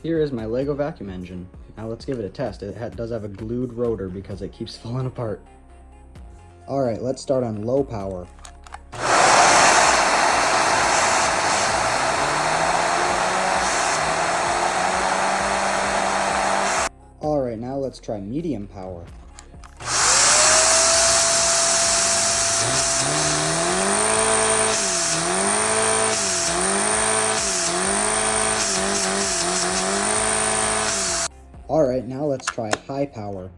Here is my Lego vacuum engine. Now let's give it a test. It does have a glued rotor because it keeps falling apart. Alright, let's start on low power. Alright, now let's try medium power. Alright, now let's try high power.